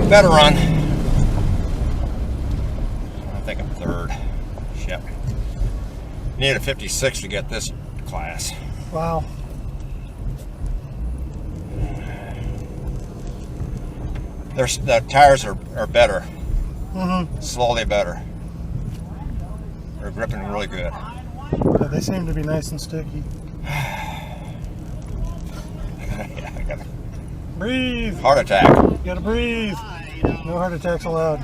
Better run. I think I'm third. Shit. You need a 56 to get this class. Wow. The tires are better. Mm-hmm. Slowly better. They're gripping really good. Yeah, they seem to be nice and sticky. Yeah, I gotta breathe. Heart attack. You gotta breathe. No heart attacks allowed.